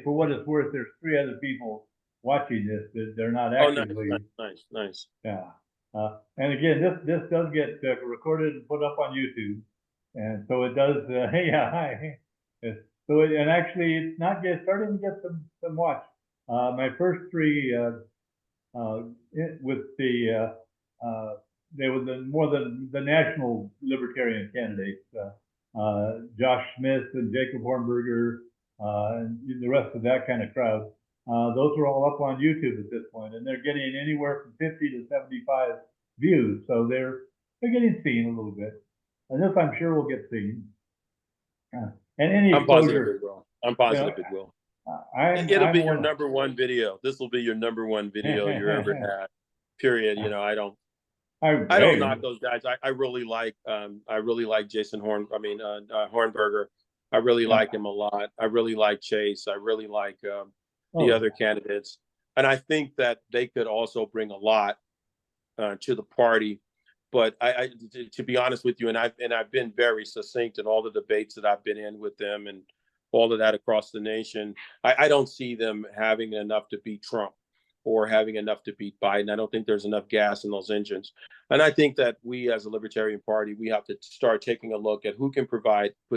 for what it's worth, there's 3 other people watching this that they're not Oh, nice, actively. nice. Yeah. And again, this does get recorded and put up on YouTube, and so it does. Yeah, hi. So and actually, it's not get starting to get some watch. My first 3 with they were more than the national Libertarian candidates, Josh Smith and Jacob Hornberger, and the rest of that kind of crowd. Those are all up on YouTube at this point, and they're getting anywhere from 50 to 75 views. So they're getting seen a little bit, and this I'm sure will get seen. And any I'm positive exposure, it will. I'm positive it will. It'll be your number one video. This will be your number one video you ever had. Period. You know, I don't knock those guys. I really like Jason Hornberger. I really like him a lot. I really like Chase. I really like the other candidates, and I think that they could also bring a lot to the party. But to be honest with you, and I've been very succinct in all the debates that I've been in with them and all of that across the nation. I don't see them having enough to beat Trump or having enough to beat Biden. I don't think there's enough gas in those engines. And I think that we as a Libertarian Party, we have to start taking a look at who can put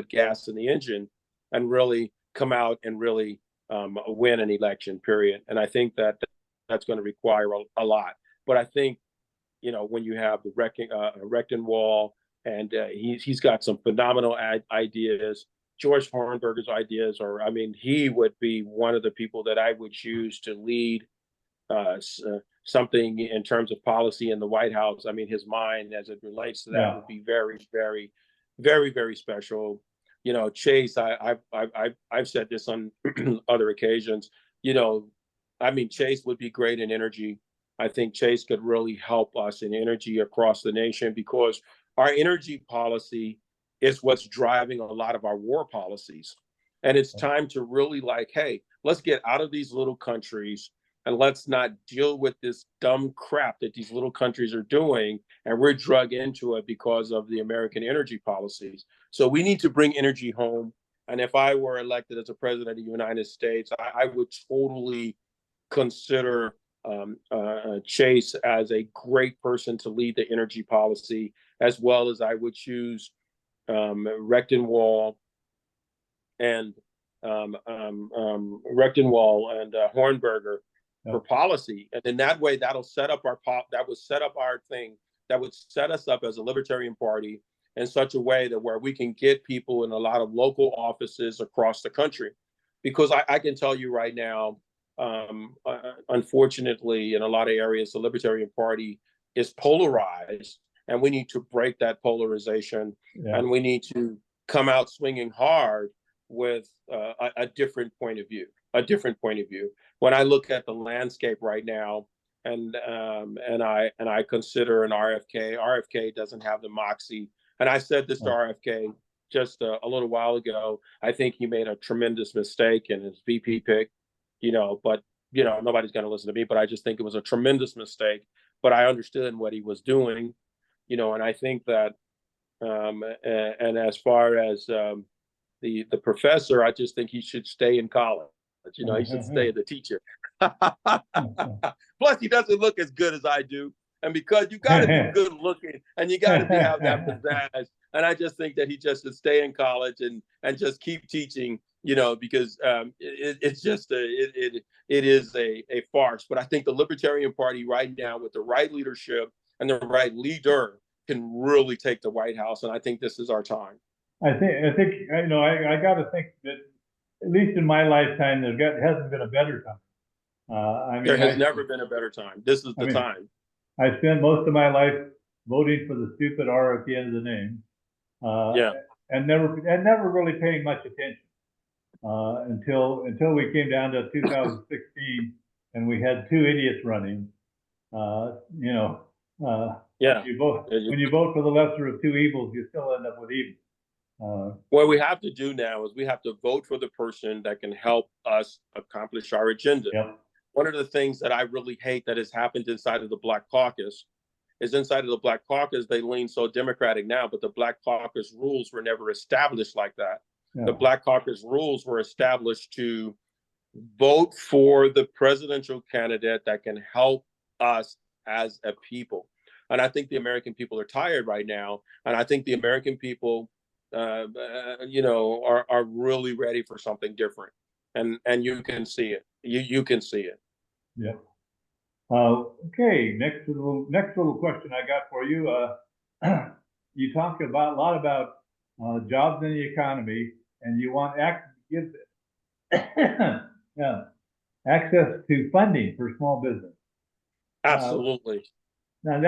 gas in the engine and really come out and really win an election, period. And I think that that's going to require a lot. But I think, you know, when you have the Rectenwall, and he's got some phenomenal ideas. George Hornberger's ideas are, I mean, he would be one of the people that I would choose to lead something in terms of policy in the White House. I mean, his mind as it relates to that would be very, very, very, very special. You know, Chase, I've said this on other occasions. You know, I mean, Chase would be great in energy. I think Chase could really help us in energy across the nation, because our energy policy is what's driving a lot of our war policies. And it's time to really hey, let's get out of these little countries and let's not deal with this dumb crap that these little countries are doing. And we're drug into it because of the American energy policies. So we need to bring energy home. And if I were elected as a president of the United States, I would totally consider Chase as a great person to lead the energy policy, as well as I would choose Rectenwall and Hornberger for policy, and in that way, that'll set up that would set up our thing. That would set us up as a Libertarian Party in such a way that where we can get people in a lot of local offices across the country, because I can tell you right now, unfortunately, in a lot of areas, the Libertarian Party is polarized, and we need to break that polarization, and we need to come out swinging hard with a different point of view. When I look at the landscape right now, and I consider an RFK doesn't have the moxie. And I said this to RFK just a little while ago. I think he made a tremendous mistake in his VP pick, but nobody's going to listen to me, but I just think it was a tremendous mistake. But I understood what he was doing, and I think that, and as far as the professor, I just think he should stay in college. He should stay as a teacher. Plus, he doesn't look as good as I do. And because you got to be good looking and you got to have that pizzazz. And I just think that he just should stay in college and just keep teaching, because it's just it is a farce. But I think the Libertarian Party right now, with the right leadership and the right leader, can really take the White House. And I think this is our time. I think I got to think that at least in my lifetime, there hasn't been a better time. There has never been a better time. This is the time. I spent most of my life voting for the stupid R at the end of the name. And never really paying much attention until we came down to 2016 and we had 2 idiots running. When you vote for the lesser of 2 evils, you still end up with evil. What we have to do now is we have to vote for the person that can help us accomplish our agenda. One of the things that I really hate that has happened inside of the Black Caucus is inside of the Black Caucus, they lean so Democratic now, but the Black Caucus rules were never established like that. The Black Caucus rules were established to vote for the presidential candidate that can help us as a people. And I think the American people are tired right now. And I think the American people, you know, are really ready for something different. And you can see it. You can see it. Yeah. Okay. Next little question I got for you. You talk about a lot about jobs in the economy, and you want give yeah, access to funding for small business. Absolutely. Now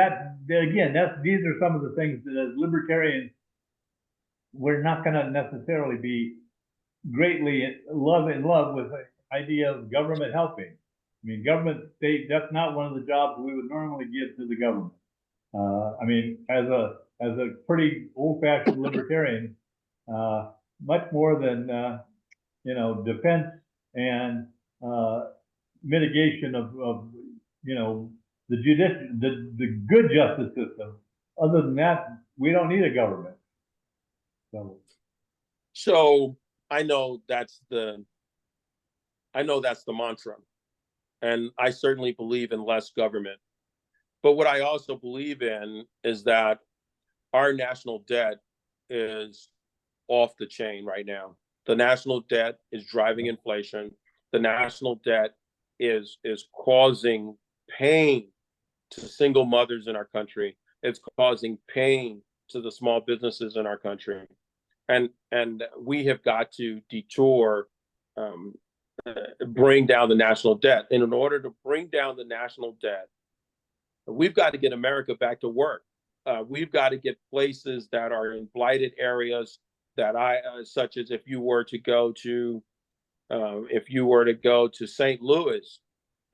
these are some of the things that as libertarians, we're not going to necessarily be greatly in love with the idea of government helping. I mean, government state, that's not one of the jobs we would normally give to the government. I mean, as a pretty old-fashioned libertarian, much more than you know, defense and mitigation of you know, the good justice system. Other than that, we don't need a government. So I know that's the mantra, and I certainly believe in less government. But what I also believe in is that our national debt is off the chain right now. The national debt is driving inflation. The national debt is causing pain to single mothers in our country. It's causing pain to the small businesses in our country. And we have got to bring down the national debt. And in order to bring down the national debt, we've got to get America back to work. We've got to get places that are in blighted areas that such as if you were to go to St. Louis,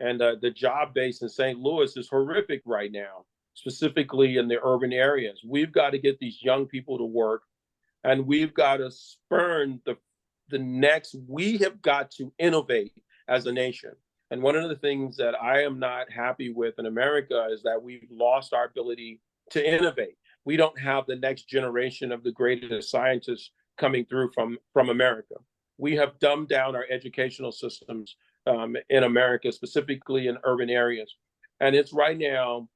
and the job base in St. Louis is horrific right now, specifically in the urban areas. We've got to get these young people to work, and we've got to spurn the next. We have got to innovate as a nation. And one of the things that I am not happy with in America is that we've lost our ability to innovate. We don't have the next generation of the greatest scientists coming through from America. We have dumbed down our educational systems in America, specifically in urban areas. And it's right now,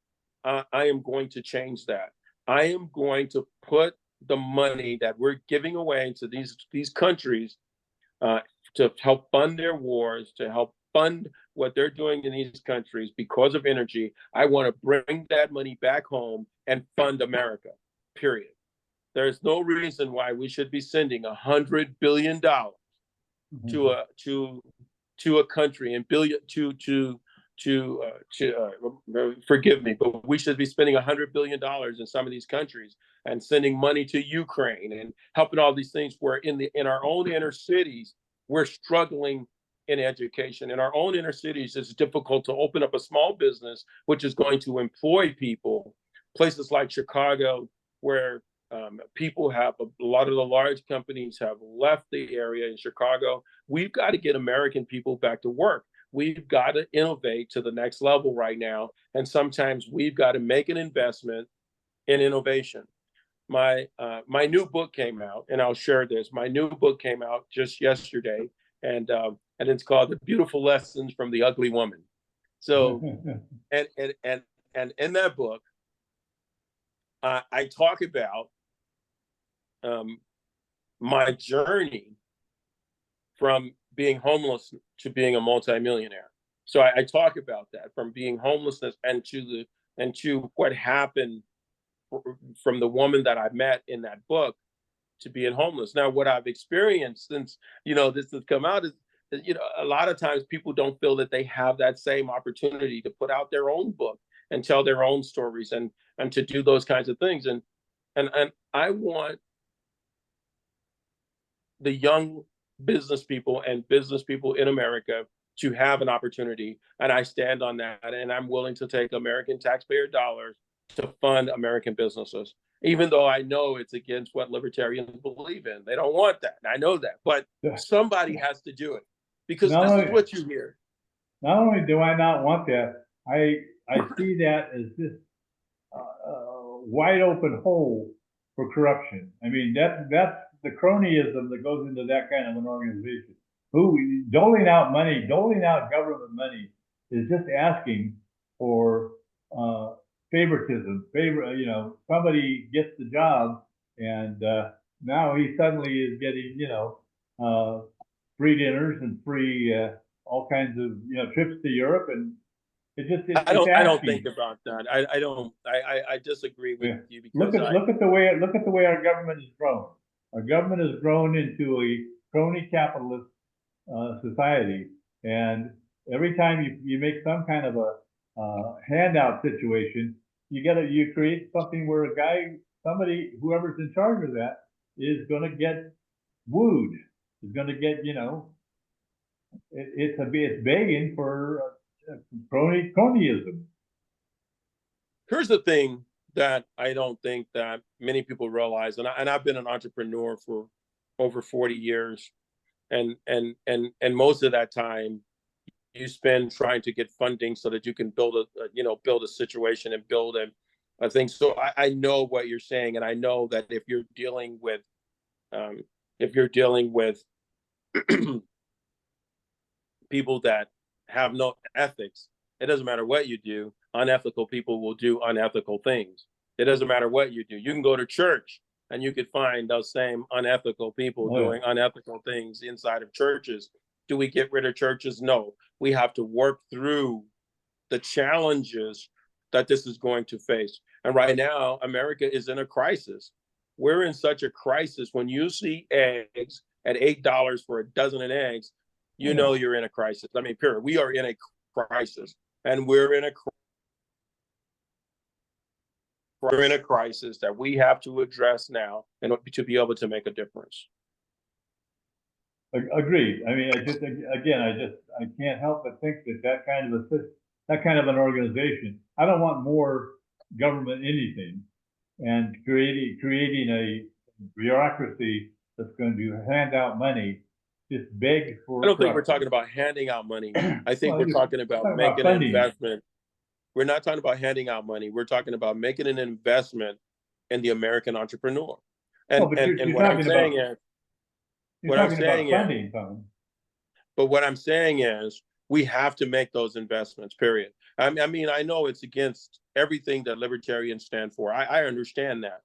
I am going to change that. I am going to put the money that we're giving away to these countries to help fund their wars, to help fund what they're doing in these countries because of energy. I want to bring that money back home and fund America, period. There's no reason why we should be sending $100 billion to a country and forgive me, but we should be spending $100 billion in some of these countries and sending money to Ukraine and helping all these things where in our own inner cities, we're struggling in education. In our own inner cities, it's difficult to open up a small business, which is going to employ people. Places like Chicago, where people have, a lot of the large companies have left the area in Chicago. We've got to get American people back to work. We've got to innovate to the next level right now. And sometimes we've got to make an investment in innovation. My new book came out, and I'll share this. My new book came out just yesterday, and it's called "The Beautiful Lessons from the Ugly Woman." So, and in that book, I talk about my journey from being homeless to being a multimillionaire. So I talk about that, from being homelessness and to what happened from the woman that I met in that book to being homeless. Now, what I've experienced since, this has come out is, a lot of times people don't feel that they have that same opportunity to put out their own book and tell their own stories and to do those kinds of things. And I want the young business people and business people in America to have an opportunity. And I stand on that. And I'm willing to take American taxpayer dollars to fund American businesses, even though I know it's against what libertarians believe in. They don't want that. I know that. But somebody has to do it, because this is what you hear. Not only do I not want that, I see that as this wide open hole for corruption. I mean, that's the cronyism that goes into that kind of an organization. who doling out money, doling out government money is just asking for favoritism. Somebody gets the job, and now he suddenly is getting, free dinners and free all kinds of trips to Europe, and I don't think about that. I disagree with you because look at the way our government has grown. Our government has grown into a crony capitalist society, and every time you make some kind of a handout situation, you create something where whoever's in charge of that is going to get wooed, is going to get it's begging for cronyism. Here's the thing that I don't think that many people realize, and I've been an entrepreneur for over 40 years, and most of that time you spend trying to get funding so that you can build a situation and build a thing. So I know what you're saying, and I know that if you're dealing with people that have no ethics, it doesn't matter what you do. Unethical people will do unethical things. It doesn't matter what you do. You can go to church and you could find those same unethical people doing unethical things inside of churches. Do we get rid of churches? No. We have to work through the challenges that this is going to face. And right now, America is in a crisis. We're in such a crisis. When you see eggs at $8 for a dozen of eggs, you know you're in a crisis. I mean, period. We are in a crisis, and we're in a crisis that we have to address now in order to be able to make a difference. Agreed. I mean, I can't help but think that kind of an organization. I don't want more government anything, and creating a bureaucracy that's going to hand out money, just beg for. I don't think we're talking about handing out money. I think we're talking about making an investment. We're not talking about handing out money. We're talking about making an investment in the American entrepreneur. And what I'm saying is, but what I'm saying is, we have to make those investments, period. I mean, I know it's against everything that libertarians stand for. I understand that.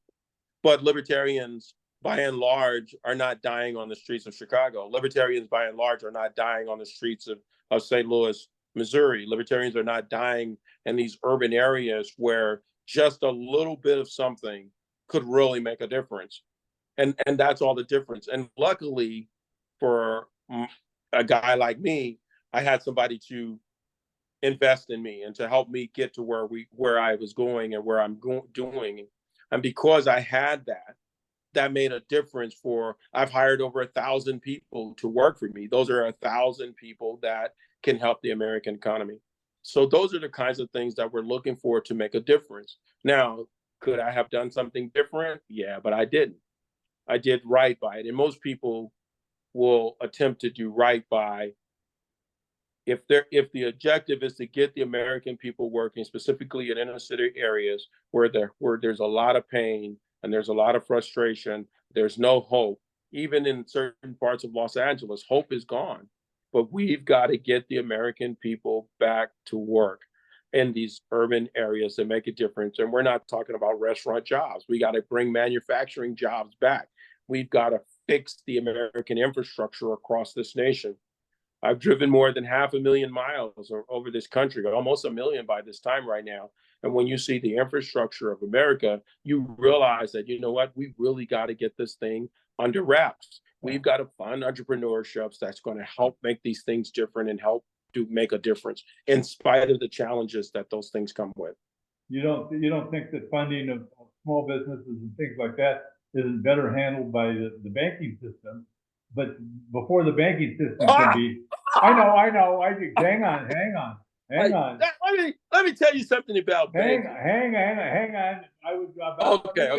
But libertarians, by and large, are not dying on the streets of Chicago. Libertarians, by and large, are not dying on the streets of St. Louis, Missouri. Libertarians are not dying in these urban areas where just a little bit of something could really make a difference. And that's all the difference. And luckily for a guy like me, I had somebody to invest in me and to help me get to where I was going and where I'm doing. And because I had that made a difference. I've hired over 1,000 people to work for me. Those are 1,000 people that can help the American economy. So those are the kinds of things that we're looking for to make a difference. Now, could I have done something different? Yeah, but I didn't. I did right by it. And most people will attempt to do right by, if the objective is to get the American people working, specifically in inner city areas where there's a lot of pain and there's a lot of frustration, there's no hope. Even in certain parts of Los Angeles, hope is gone. But we've got to get the American people back to work in these urban areas to make a difference. And we're not talking about restaurant jobs. We got to bring manufacturing jobs back. We've got to fix the American infrastructure across this nation. I've driven more than 500,000 miles over this country, almost 1 million by this time right now. And when you see the infrastructure of America, you realize that, you know what, we really got to get this thing under wraps. We've got to fund entrepreneurships that's going to help make these things different and help to make a difference in spite of the challenges that those things come with. You don't think that funding of small businesses and things like that isn't better handled by the banking system? But before the banking system can be, I know. Hang on. Let me tell you something about banking. Hang on. I was about. Okay.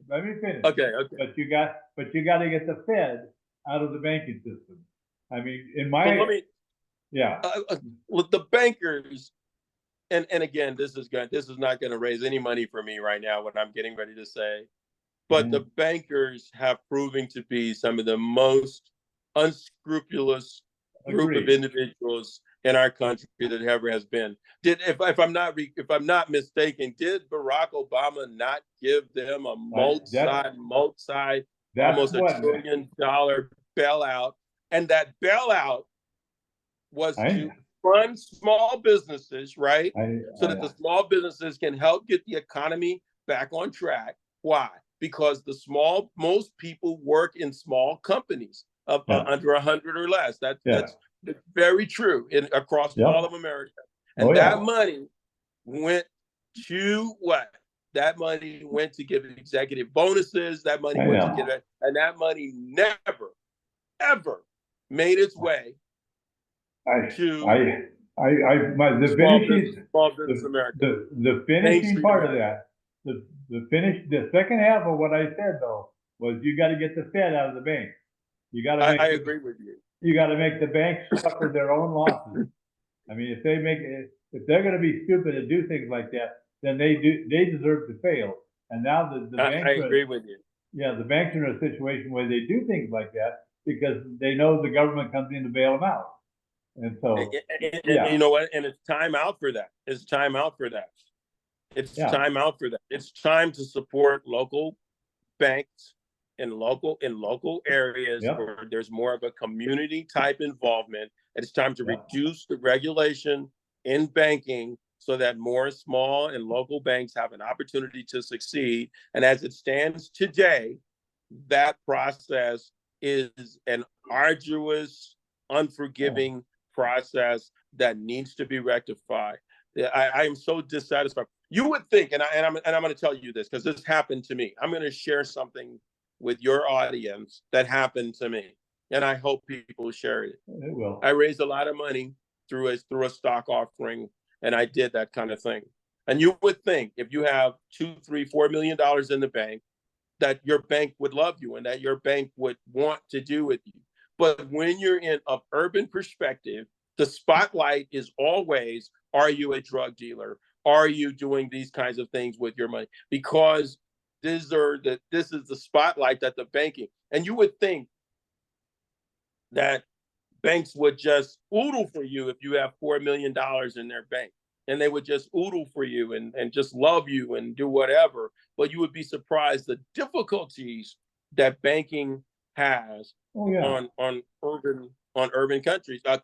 Let me finish. Okay. But you got to get the Fed out of the banking system. I mean, with the bankers, and again, this is not going to raise any money for me right now, what I'm getting ready to say. But the bankers have proven to be some of the most unscrupulous group of individuals in our country that ever has been. If I'm not mistaken, did Barack Obama not give them a almost $1 trillion bailout? And that bailout was to fund small businesses, right? So that the small businesses can help get the economy back on track. Why? Because most people work in small companies of under 100 or less. That's very true across all of America. And that money went to what? That money went to give executive bonuses. That money went to give it, and that money never, ever made its way to small business America. The finishing part of that, the second half of what I said though was you got to get the Fed out of the bank. You got to. I agree with you. You got to make the banks suffer their own losses. I mean, if they're going to be stupid and do things like that, then they deserve to fail. And now the banks. I agree with you. Yeah, the banks are in a situation where they do things like that because they know the government comes in to bail them out. And so, you know what? And it's time out for that. It's time out for that. It's time out for that. It's time to support local banks in local areas where there's more of a community type involvement. It's time to reduce the regulation in banking so that more small and local banks have an opportunity to succeed. And as it stands today, that process is an arduous, unforgiving process that needs to be rectified. I am so dissatisfied. You would think, and I'm going to tell you this because this happened to me. I'm going to share something with your audience that happened to me, and I hope people share it. It will. I raised a lot of money through a stock offering, and I did that kind of thing. And you would think if you have $2, $3, $4 million in the bank, that your bank would love you and that your bank would want to do with you. But when you're in an urban perspective, the spotlight is always, are you a drug dealer? Are you doing these kinds of things with your money? Because this is the spotlight that the banking, and you would think that banks would just oodle for you if you have $4 million in their bank, and they would just oodle for you and just love you and do whatever. But you would be surprised the difficulties that banking has on urban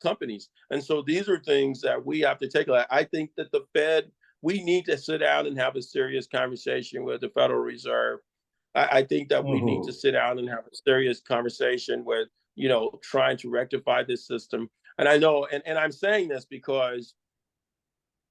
companies. And so these are things that we have to take. I think that the Fed, we need to sit down and have a serious conversation with the Federal Reserve. I think that we need to sit down and have a serious conversation with, trying to rectify this system. And I know, and I'm saying this because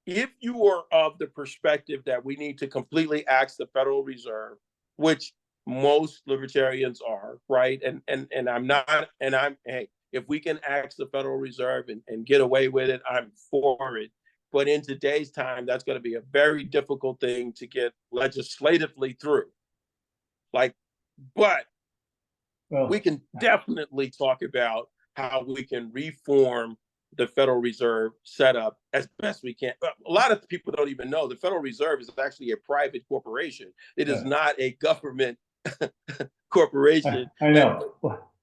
if you are of the perspective that we need to completely axe the Federal Reserve, which most libertarians are, right? And I'm not, and hey, if we can axe the Federal Reserve and get away with it, I'm for it. But in today's time, that's going to be a very difficult thing to get legislatively through. But we can definitely talk about how we can reform the Federal Reserve setup as best we can. A lot of people don't even know the Federal Reserve is actually a private corporation. It is not a government corporation. I know.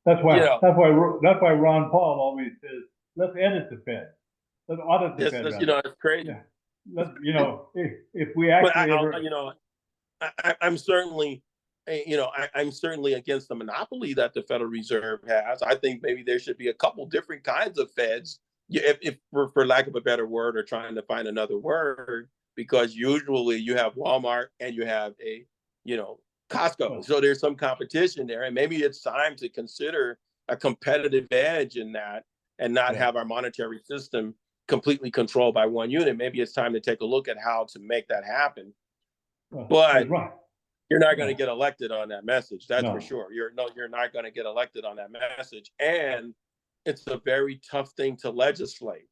That's why Ron Paul always says, let's edit the Fed. Let's audit the Fed. It's crazy. Yeah. If we actually I'm certainly against the monopoly that the Federal Reserve has. I think maybe there should be a couple different kinds of Feds, if for lack of a better word, or trying to find another word, because usually you have Walmart and you have a Costco. So there's some competition there, and maybe it's time to consider a competitive edge in that and not have our monetary system completely controlled by one unit. Maybe it's time to take a look at how to make that happen. But you're not going to get elected on that message. That's for sure. You're not going to get elected on that message. And it's a very tough thing to legislate.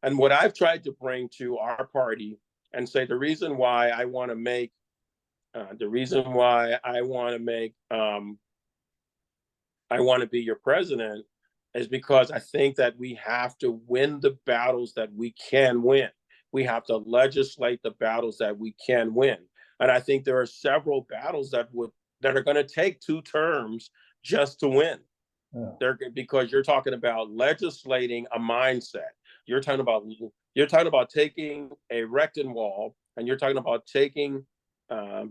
And what I've tried to bring to our party and say the reason why I want to be your president is because I think that we have to win the battles that we can win. We have to legislate the battles that we can win. And I think there are several battles that are going to take 2 terms just to win. Because you're talking about legislating a mindset. You're talking about taking a rectangle wall, and you're talking about taking a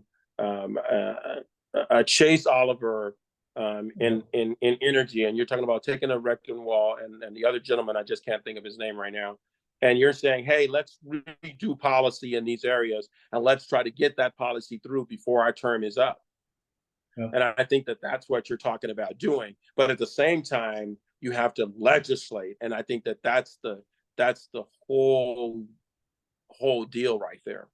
Chase Oliver in energy, and you're talking about taking a rectangle wall, and the other gentleman, I just can't think of his name right now. And you're saying, hey, let's redo policy in these areas, and let's try to get that policy through before our term is up. Yeah. And I think that that's what you're talking about doing. But at the same time, you have to legislate, and I think that that's the whole deal right there.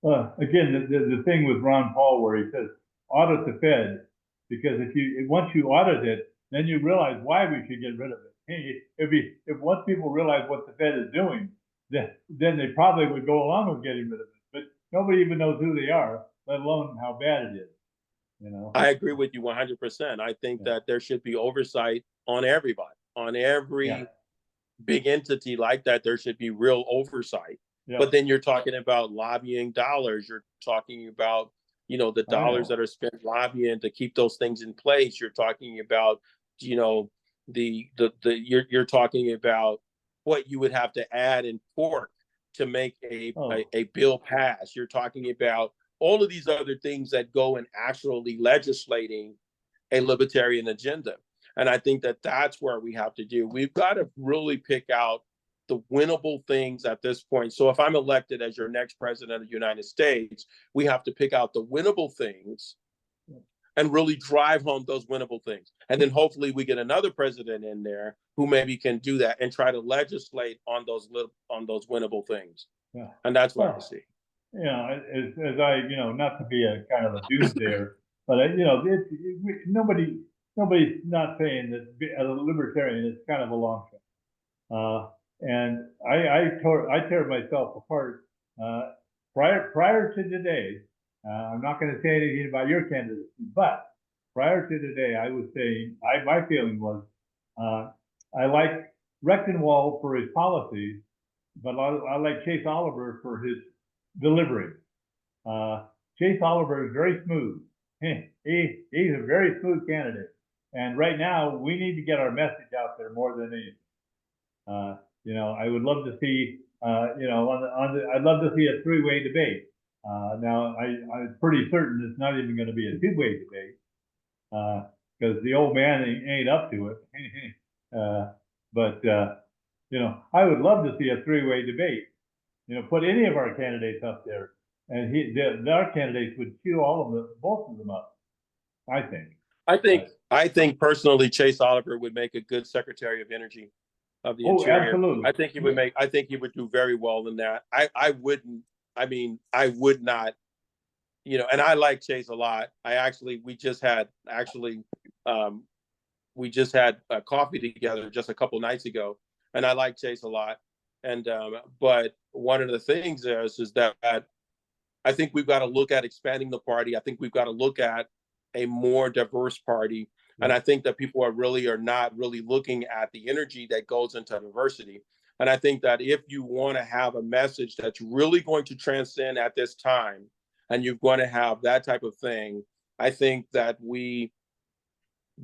Again, the thing with Ron Paul where he says audit the Fed, because once you audit it, then you realize why we should get rid of it. If once people realize what the Fed is doing, then they probably would go along with getting rid of it. But nobody even knows who they are, let alone how bad it is. You know? I agree with you 100%. I think that there should be oversight on everybody, on every big entity like that. There should be real oversight. Yeah. But then you're talking about lobbying dollars. You're talking about, the dollars that are spent lobbying to keep those things in place. You're talking about, you're talking about what you would have to add in pork to make a bill pass. You're talking about all of these other things that go in actually legislating a libertarian agenda. And I think that that's where we have to do. We've got to really pick out the winnable things at this point. So if I'm elected as your next president of the United States, we have to pick out the winnable things and really drive home those winnable things. And then hopefully we get another president in there who maybe can do that and try to legislate on those winnable things. Yeah. And that's what I see. As I, not to be a kind of a doomsayer, but nobody's not saying that as a libertarian, it's kind of a long shot. And I tear myself apart prior to today. I'm not going to say anything about your candidacy, but prior to today, I was saying my feeling was I like Rechtenwald for his policies, but I like Chase Oliver for his delivery. Chase Oliver is very smooth. He's a very smooth candidate, and right now we need to get our message out there more than anything. I would love to see, I'd love to see a three-way debate. Now, I'm pretty certain it's not even going to be a two-way debate because the old man ain't up to it. But I would love to see a three-way debate. Put any of our candidates up there, and our candidates would chew both of them up. I think personally, Chase Oliver would make a good Secretary of Energy of the Interior. Absolutely. I think he would do very well in that. I would not, and I like Chase a lot. We just had coffee together just a couple nights ago, and I like Chase a lot. And but one of the things is that I think we've got to look at expanding the party. I think we've got to look at a more diverse party. And I think that people are not really looking at the energy that goes into diversity. And I think that if you want to have a message that's really going to transcend at this time, and you're going to have that type of thing, I think that we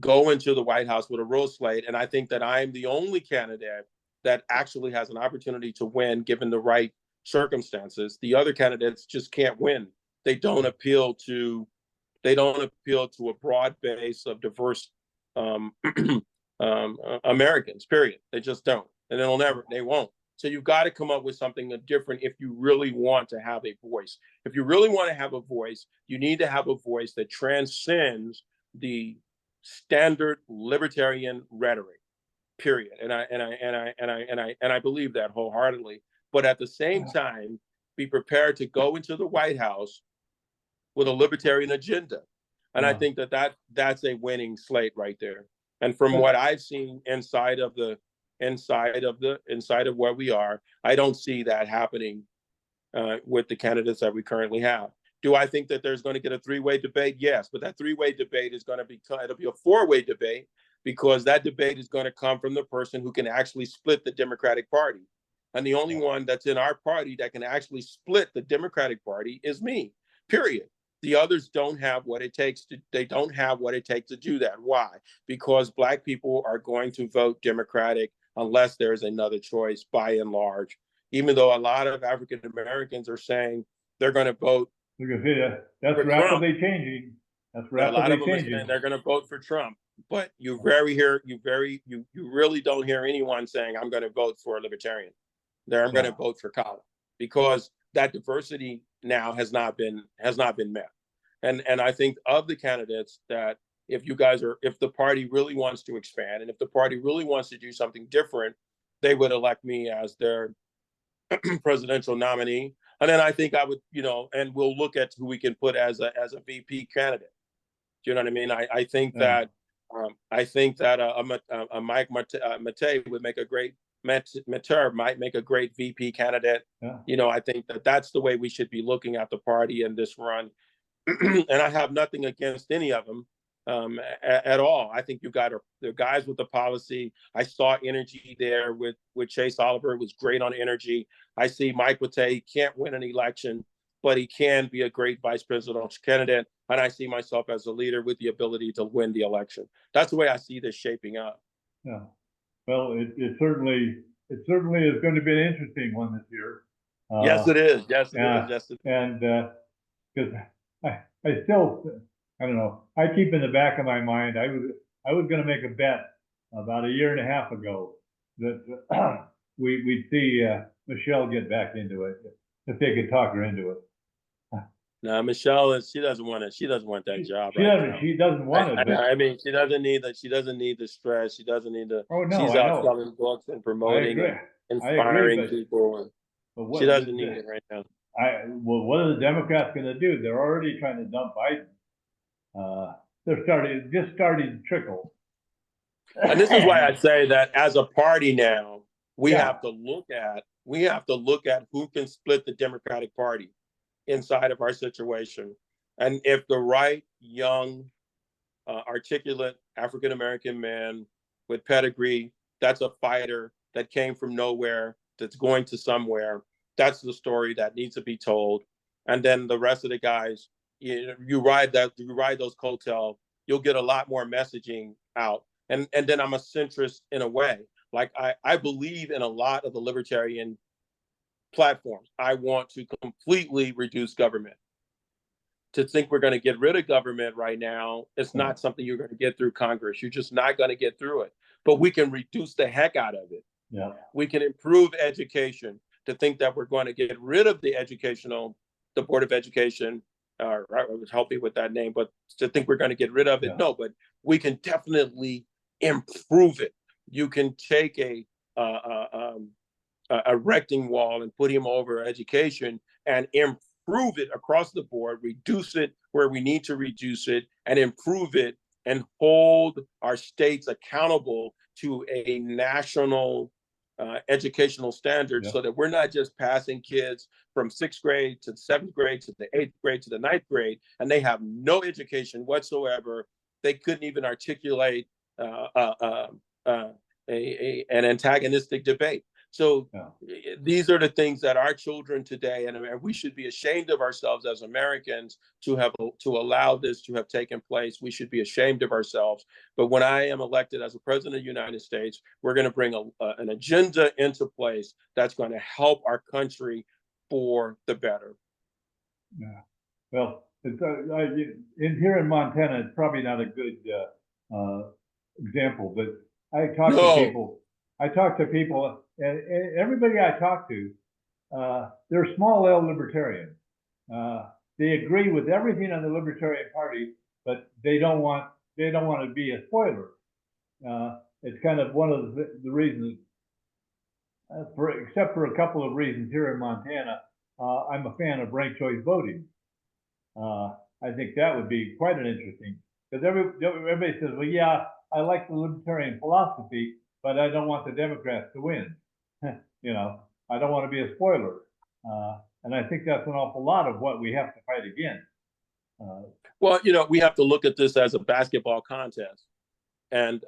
go into the White House with a real slate. And I think that I'm the only candidate that actually has an opportunity to win given the right circumstances. The other candidates just can't win. They don't appeal to a broad base of diverse Americans, period. They just don't. And they won't. So you've got to come up with something different if you really want to have a voice. If you really want to have a voice, you need to have a voice that transcends the standard libertarian rhetoric, period. And I believe that wholeheartedly. But at the same time, be prepared to go into the White House with a libertarian agenda. And I think that's a winning slate right there. And from what I've seen inside of where we are, I don't see that happening with the candidates that we currently have. Do I think that there's going to get a three-way debate? Yes, but that three-way debate is going to it'll be a four-way debate, because that debate is going to come from the person who can actually split the Democratic Party. And the only one that's in our party that can actually split the Democratic Party is me, period. The others don't have what it takes to, they don't have what it takes to do that. Why? Because Black people are going to vote Democratic unless there's another choice by and large, even though a lot of African Americans are saying they're going to vote. That's rapidly changing. That's rapidly changing. A lot of them are saying they're going to vote for Trump, but you really don't hear anyone saying I'm going to vote for a Libertarian. I'm going to vote for Colin, because that diversity now has not been met. And I think of the candidates that if the party really wants to expand, and if the party really wants to do something different, they would elect me as their presidential nominee. And then I think I would, and we'll look at who we can put as a VP candidate. Do you know what I mean? I think that a Mike Mate would make a great Mater might make a great VP candidate. Yeah. I think that's the way we should be looking at the party in this run. And I have nothing against any of them at all. I think you got the guys with the policy. I saw energy there with Chase Oliver. It was great on energy. I see Mike Watte. He can't win an election, but he can be a great vice presidential candidate. And I see myself as a leader with the ability to win the election. That's the way I see this shaping up. Yeah. Well, it certainly is going to be an interesting one this year. Yes, it is. Yes, it is. Yes, it is. And because I still, I don't know, I keep in the back of my mind, I was going to make a bet about a year and a half ago that we'd see Michelle get back into it, if they could talk her into it. No, Michelle, she doesn't want that job. She doesn't want it. I mean, she doesn't need the stress. She doesn't need the. Oh, no, she's out selling books and promoting and inspiring people. She doesn't need it right now. What are the Democrats going to do? They're already trying to dump Biden. They're just starting to trickle. And this is why I say that as a party now, we have to look at who can split the Democratic Party inside of our situation. And if the right, young, articulate African-American man with pedigree, that's a fighter that came from nowhere, that's going to somewhere, that's the story that needs to be told. And then the rest of the guys, you ride those coattails, you'll get a lot more messaging out. And then I'm a centrist in a way. Like I believe in a lot of the libertarian platforms. I want to completely reduce government. To think we're going to get rid of government right now, it's not something you're going to get through Congress. You're just not going to get through it. But we can reduce the heck out of it. Yeah. We can improve education. To think that we're going to get rid of the Board of Education, I was helping with that name, but to think we're going to get rid of it, no, but we can definitely improve it. You can take a erecting wall and put him over education and improve it across the board, reduce it where we need to reduce it, and improve it, and hold our states accountable to a national educational standards, so that we're not just passing kids from 6th grade to 7th grade to the 8th grade to the 9th grade, and they have no education whatsoever. They couldn't even articulate an antagonistic debate. So these are the things that our children today, and we should be ashamed of ourselves as Americans to allow this to have taken place. We should be ashamed of ourselves. But when I am elected as a president of the United States, we're going to bring an agenda into place that's going to help our country for the better. Yeah. Well, here in Montana, it's probably not a good example, but I talk to people. And everybody I talk to, they're small L libertarians. They agree with everything on the Libertarian Party, but they don't want to be a spoiler. It's kind of one of the reasons, except for a couple of reasons here in Montana, I'm a fan of ranked choice voting. I think that would be quite an interesting, because everybody says, well, yeah, I like the libertarian philosophy, but I don't want the Democrats to win. I don't want to be a spoiler. And I think that's an awful lot of what we have to fight against. Well, we have to look at this as a basketball contest. And,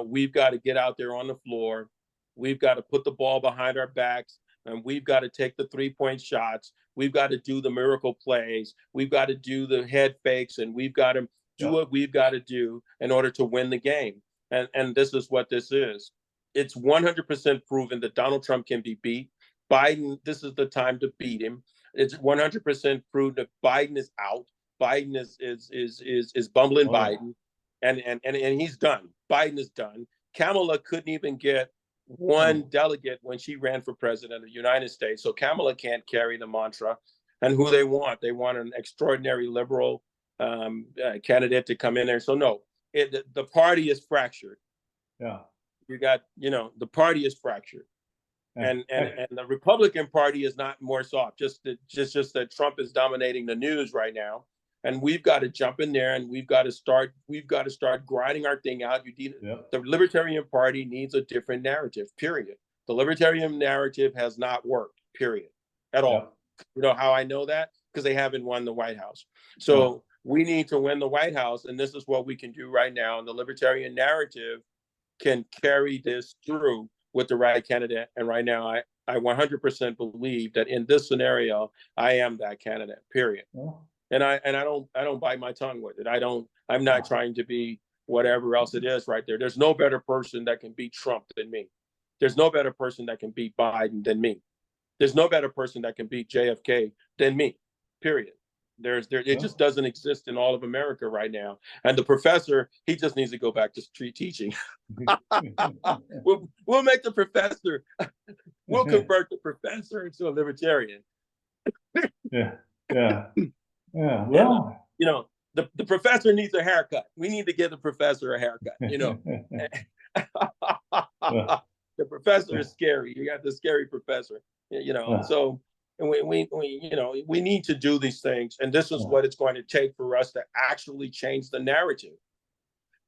we've got to get out there on the floor. We've got to put the ball behind our backs and we've got to take the 3-point shots. We've got to do the miracle plays. We've got to do the head fakes, and we've got to do what we've got to do in order to win the game. And this is what this is. It's 100% proven that Donald Trump can be beat. Biden, this is the time to beat him. It's 100% proven that Biden is out. Biden is bumbling Biden, and he's done. Biden is done. Kamala couldn't even get one delegate when she ran for president of the United States. So Kamala can't carry the mantra. And who they want an extraordinary liberal candidate to come in there. So no, the party is fractured. Yeah, you got, the party is fractured, and the Republican Party is not more soft. Just that Trump is dominating the news right now, and we've got to jump in there, and we've got to start grinding our thing out. The Libertarian Party needs a different narrative. Period. The Libertarian narrative has not worked. Period. At all. You know how I know that? Because they haven't won the White House. So we need to win the White House, and this is what we can do right now. And the Libertarian narrative can carry this through with the right candidate. And right now, I 100% believe that in this scenario, I am that candidate. Period. And I don't bite my tongue with it. I'm not trying to be whatever else it is right there. There's no better person that can beat Trump than me. There's no better person that can beat Biden than me. There's no better person that can beat JFK than me. Period. It just doesn't exist in all of America right now. And the professor, he just needs to go back to street teaching. We'll make the professor, we'll convert the professor into a libertarian. Well, the professor needs a haircut. We need to give the professor a haircut. The professor is scary. You got the scary professor. So. And we need to do these things, and this is what it's going to take for us to actually change the narrative.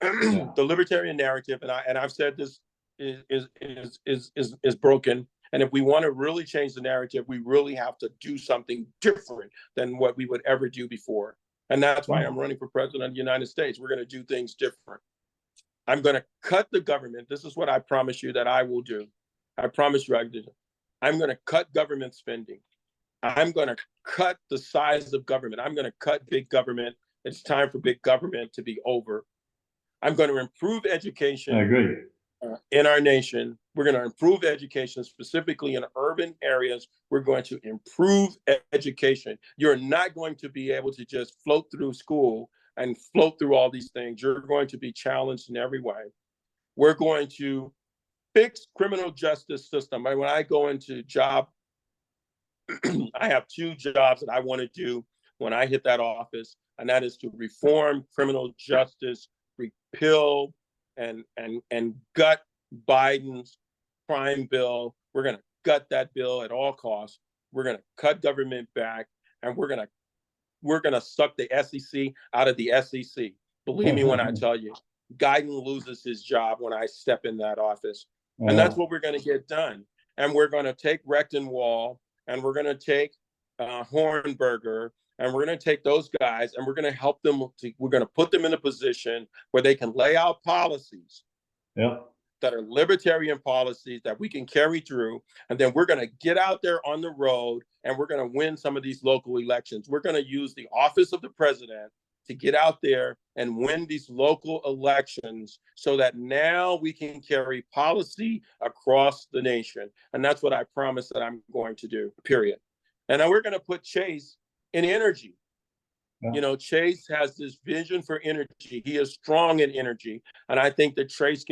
The libertarian narrative, and I've said this is broken. And if we want to really change the narrative, we really have to do something different than what we would ever do before. And that's why I'm running for president of the United States. We're going to do things different. I'm going to cut the government. This is what I promise you that I will do. I promise you I did. I'm going to cut government spending. I'm going to cut the size of government. I'm going to cut big government. It's time for big government to be over. I'm going to improve education. I agree. In our nation. We're going to improve education, specifically in urban areas. We're going to improve education. You're not going to be able to just float through school and float through all these things. You're going to be challenged in every way. We're going to fix criminal justice system. When I go into job, I have 2 jobs that I want to do when I hit that office, and that is to reform criminal justice, repeal and gut Biden's crime bill. We're going to gut that bill at all costs. We're going to cut government back, and we're going to suck the SEC out of the SEC. Believe me when I tell you, Biden loses his job when I step in that office. And that's what we're going to get done. And we're going to take Rechtenwald, and we're going to take Hornberger, and we're going to take those guys, and we're going to help them. We're going to put them in a position where they can lay out policies that are libertarian policies that we can carry through. And then we're going to get out there on the road, and we're going to win some of these local elections. We're going to use the office of the president to get out there and win these local elections so that now we can carry policy across the nation. And that's what I promise that I'm going to do, period. And then we're going to put Chase in energy. Chase has this vision for energy. He is strong in energy. And I think that Chase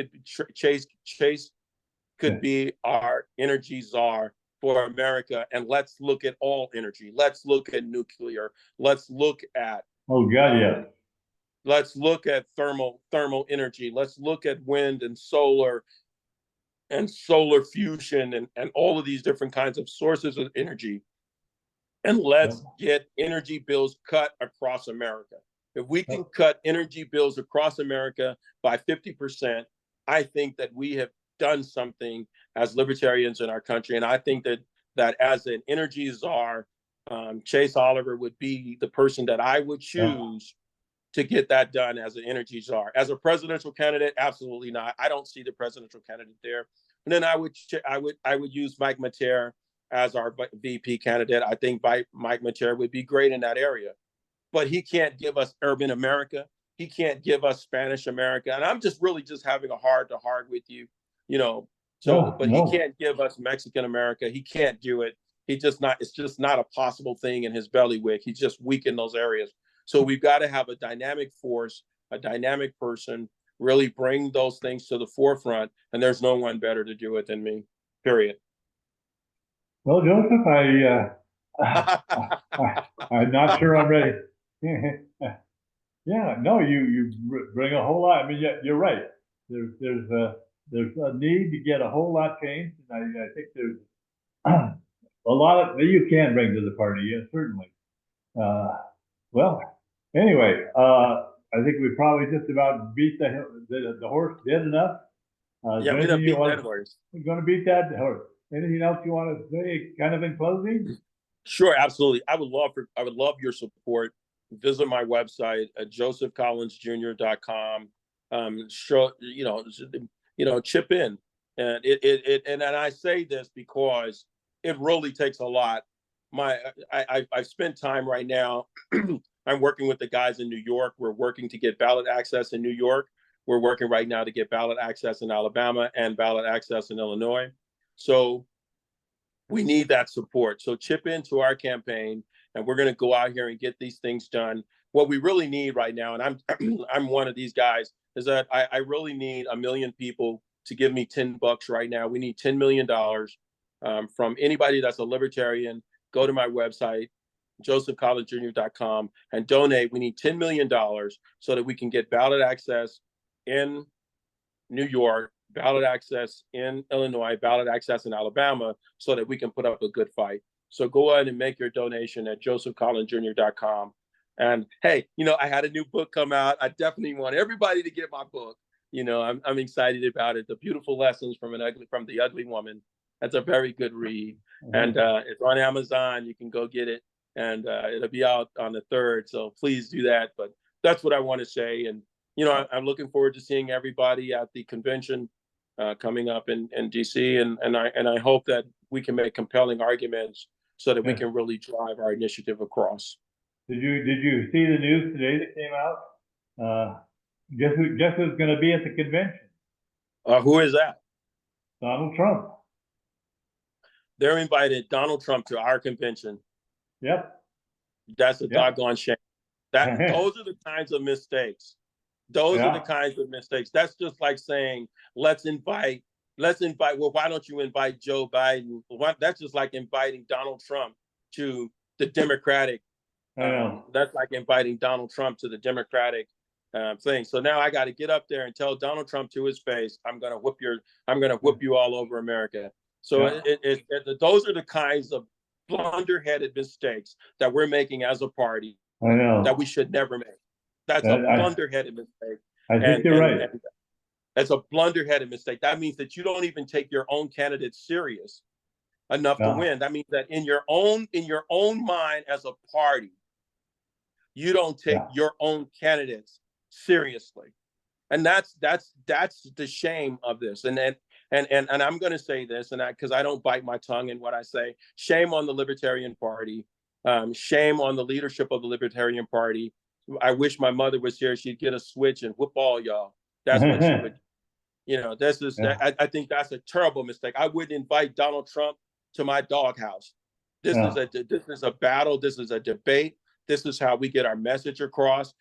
could be our energy czar for America. And let's look at all energy. Let's look at nuclear. Let's look at let's look at thermal energy. Let's look at wind and solar fusion and all of these different kinds of sources of energy. And let's get energy bills cut across America. If we can cut energy bills across America by 50%, I think that we have done something as libertarians in our country. And I think that as an energy czar, Chase Oliver would be the person that I would choose to get that done as an energy czar. As a presidential candidate, absolutely not. I don't see the presidential candidate there. And then I would use Mike Mater as our VP candidate. I think Mike Machera would be great in that area, but he can't give us urban America. He can't give us Spanish America. And I'm just really just having a heart to heart with you, you know. So, but he can't give us Mexican America. He can't do it. It's just not a possible thing in his bellywick. He's just weak in those areas. So we've got to have a dynamic force, a dynamic person, really bring those things to the forefront. And there's no one better to do it than me, period. Well, Joseph, I'm not sure I'm ready. Yeah, no, you bring a whole lot. I mean, yeah, you're right. There's a need to get a whole lot changed, and I think there's a lot that you can bring to the party. Yes, certainly. Well, anyway, I think we probably just about beat the horse dead enough. Yeah, we done beat that horse. We're going to beat that horse. Anything else you want to say, kind of in closing? Sure, absolutely. I would love your support. Visit my website at josephcollinsjr.com. Chip in, and I say this because it really takes a lot. I've spent time right now. I'm working with the guys in New York. We're working to get ballot access in New York. We're working right now to get ballot access in Alabama and ballot access in Illinois. So we need that support. So chip into our campaign, and we're going to go out here and get these things done. What we really need right now, and I'm one of these guys, is that I really need 1 million people to give me $10 right now. We need $10 million from anybody that's a libertarian. Go to my website, josephcollinsjr.com, and donate. We need $10 million so that we can get ballot access in New York, ballot access in Illinois, ballot access in Alabama, so that we can put up a good fight. So go ahead and make your donation at josephcollinsjr.com. And hey, I had a new book come out. I definitely want everybody to get my book. I'm excited about it. The Beautiful Lessons from the Ugly Woman. That's a very good read. Mm-hmm. And it's on Amazon. You can go get it. And it'll be out on the 3rd. So please do that. But that's what I want to say. And, I'm looking forward to seeing everybody at the convention coming up in DC. And I hope that we can make compelling arguments so that we can really drive our initiative across. Did you see the news today that came out? Guess who's going to be at the convention? Who is that? Donald Trump. They're invited Donald Trump to our convention. Yep. That's a doggone shame. Those are the kinds of mistakes. Those are the kinds of mistakes. That's just like saying, let's invite, well, why don't you invite Joe Biden? That's just like inviting Donald Trump to the Democratic. That's like inviting Donald Trump to the Democratic thing. So now I got to get up there and tell Donald Trump to his face, I'm going to whip you all over America. So those are the kinds of blunder-headed mistakes that we're making as a party that we should never make. That's a blunder-headed mistake. I think you're right. That's a blunder-headed mistake. That means that you don't even take your own candidate serious enough to win. That means that in your own mind as a party, you don't take your own candidates seriously. And that's the shame of this. And I'm going to say this, and because I don't bite my tongue in what I say. Shame on the Libertarian Party. Shame on the leadership of the Libertarian Party. I wish my mother was here. She'd get a switch and whip all y'all. That's what she would. This is. I think that's a terrible mistake. I wouldn't invite Donald Trump to my doghouse. This is a battle. This is a debate. This is how we get our message across.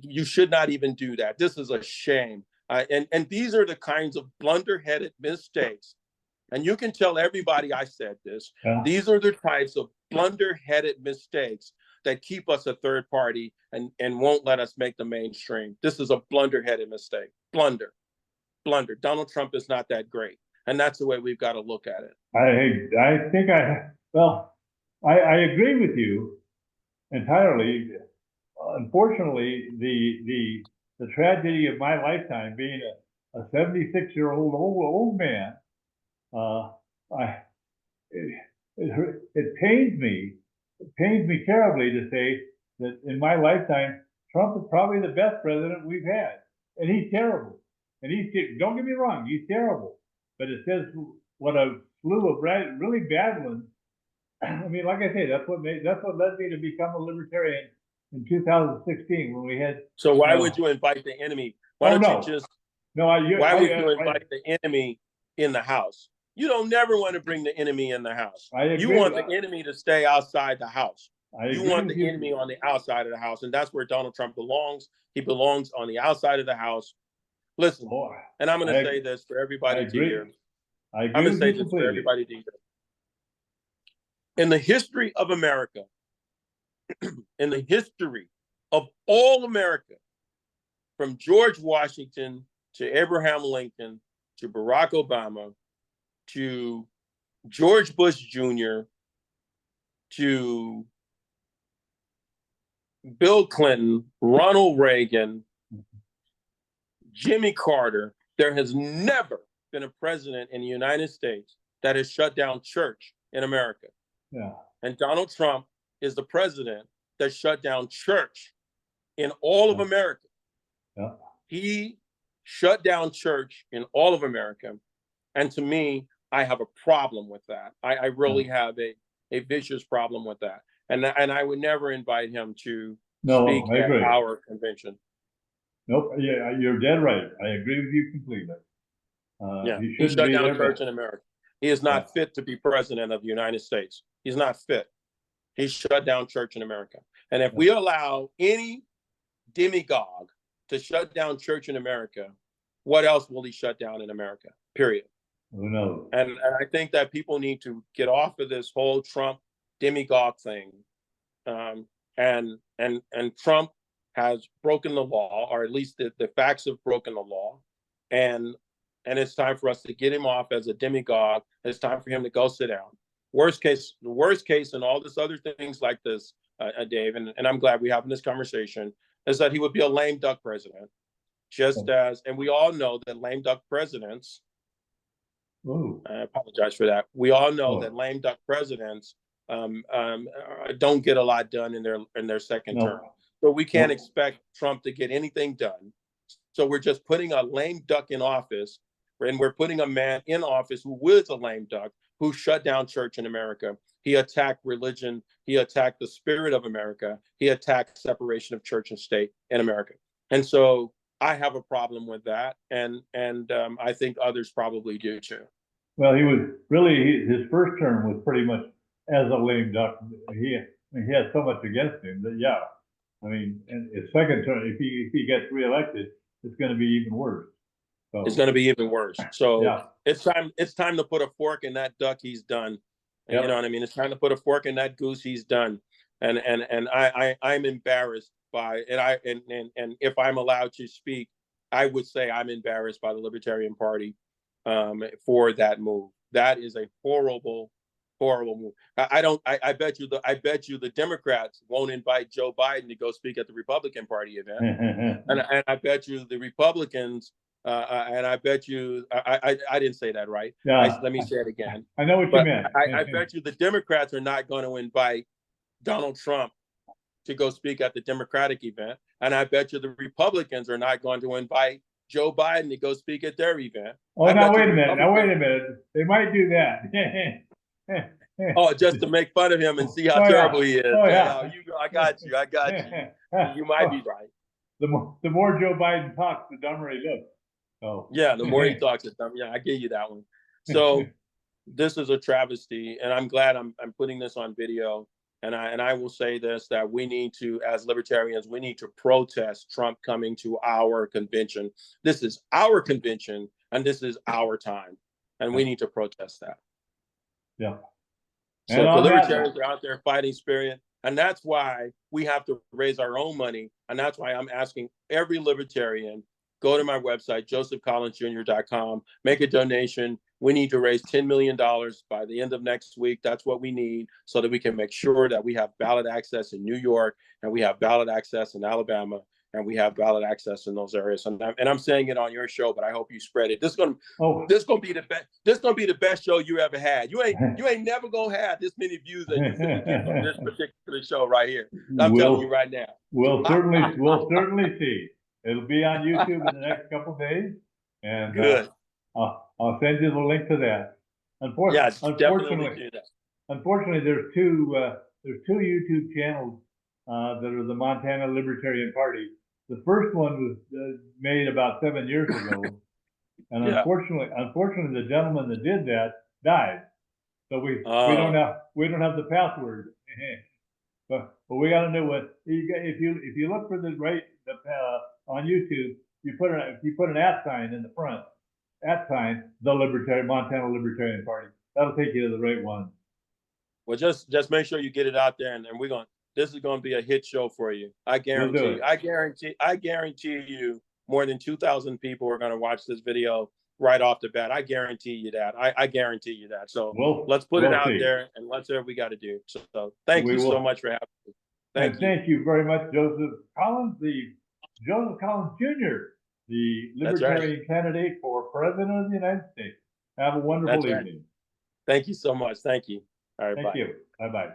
You should not even do that. This is a shame. And these are the kinds of blunder-headed mistakes. And you can tell everybody I said this. These are the types of blunder-headed mistakes that keep us a third party and won't let us make the mainstream. This is a blunder-headed mistake. Blunder. Donald Trump is not that great. And that's the way we've got to look at it. I think I agree with you entirely. Unfortunately, the tragedy of my lifetime, being a 76-year-old old man, it pains me. It pains me terribly to say that in my lifetime, Trump is probably the best president we've had, and he's terrible. And don't get me wrong, he's terrible. But it says what a slew of really bad ones I mean, like I say, that's what led me to become a libertarian in 2016 when we had. So why would you invite the enemy? Why don't you just? No, why would you invite the enemy in the house? You don't never want to bring the enemy in the house. You want the enemy to stay outside the house. You want the enemy on the outside of the house, and that's where Donald Trump belongs. He belongs on the outside of the house. Listen, and I'm going to say this for everybody to hear. I'm going to say this for everybody to hear. In the history of America, in the history of all America, from George Washington to Abraham Lincoln to Barack Obama to George Bush Jr. to Bill Clinton, Ronald Reagan, Jimmy Carter, there has never been a president in the United States that has shut down church in America. Yeah. And Donald Trump is the president that shut down church in all of America. Yeah. He shut down church in all of America. And to me, I have a problem with that. I really have a vicious problem with that. And I would never invite him to speak at our convention. Nope. Yeah, you're dead right. I agree with you completely. He shut down church in America. He is not fit to be president of the United States. He's not fit. He shut down church in America. And if we allow any demagogue to shut down church in America, what else will he shut down in America? Period. Who knows? And I think that people need to get off of this whole Trump demagogue thing. And Trump has broken the law, or at least the facts have broken the law. And it's time for us to get him off as a demagogue. It's time for him to go sit down. Worst case, and all this other things like this, Dave, and I'm glad we're having this conversation, is that he would be a lame duck president. And we all know that lame duck presidents, I apologize for that. We all know that lame duck presidents don't get a lot done in their second term. So we can't expect Trump to get anything done. So we're just putting a lame duck in office, and we're putting a man in office who is a lame duck, who shut down church in America. He attacked religion. He attacked the spirit of America. He attacked separation of church and state in America. And so I have a problem with that. And I think others probably do too. Well, he was really, his first term was pretty much as a lame duck. He had so much against him that, I mean, and his second term, if he gets reelected, it's going to be even worse. So, it's going to be even worse. So it's time to put a fork in that duck he's done. And you know what I mean? It's time to put a fork in that goose he's done. And I'm embarrassed by it. And if I'm allowed to speak, I would say I'm embarrassed by the Libertarian Party for that move. That is a horrible move. I bet you the Democrats won't invite Joe Biden to go speak at the Republican Party event. and I bet you the Republicans and I bet you I didn't say that right. Let me say it again. I know what you meant. I bet you the Democrats are not going to invite Donald Trump to go speak at the Democratic event. And I bet you the Republicans are not going to invite Joe Biden to go speak at their event. Oh, now wait a minute. They might do that. Oh, just to make fun of him and see how terrible he is. I got you. You might be right. The more Joe Biden talks, the dumber he looks. Oh. Yeah, the more he talks, the dumber. Yeah, I give you that one. So this is a travesty, and I'm glad I'm putting this on video. And I will say this, that we need to, as libertarians, we need to protest Trump coming to our convention. This is our convention, and this is our time, and we need to protest that. Yeah. So the libertarians are out there fighting spirit, and that's why we have to raise our own money, and that's why I'm asking every libertarian, go to my website, josephcollinsjr.com, make a donation. We need to raise $10 million by the end of next week. That's what we need so that we can make sure that we have ballot access in New York, and we have ballot access in Alabama, and we have ballot access in those areas. And I'm saying it on your show, but I hope you spread it. This is gonna be the best. This gonna be the best show you ever had. You ain't never gonna have this many views that you're gonna get from this particular show right here. I'm telling you right now. We'll certainly see. It'll be on YouTube in the next couple of days, and good. I'll send you the link to that. Definitely do that. unfortunately, there's two YouTube channels that are the Montana Libertarian Party. The first one was made about 7 years ago, and Yeah. unfortunately, the gentleman that did that died. So we don't have the password. But we got a new one. If you look for on YouTube, you put an @ in the front, the Montana Libertarian Party. That'll take you to the right one. Well, just make sure you get it out there, and this is going to be a hit show for you. I guarantee. I guarantee you more than 2,000 people are going to watch this video right off the bat. I guarantee you that. I guarantee you that. So let's put it out there, and let's do what we got to do. So thank you so much for having me. Thank you very much, Joseph Collins, Joseph Collins Jr., the Libertarian candidate for President of the United States. Have a wonderful evening. Thank you so much. Thank you. All right, Thank you. Bye-bye.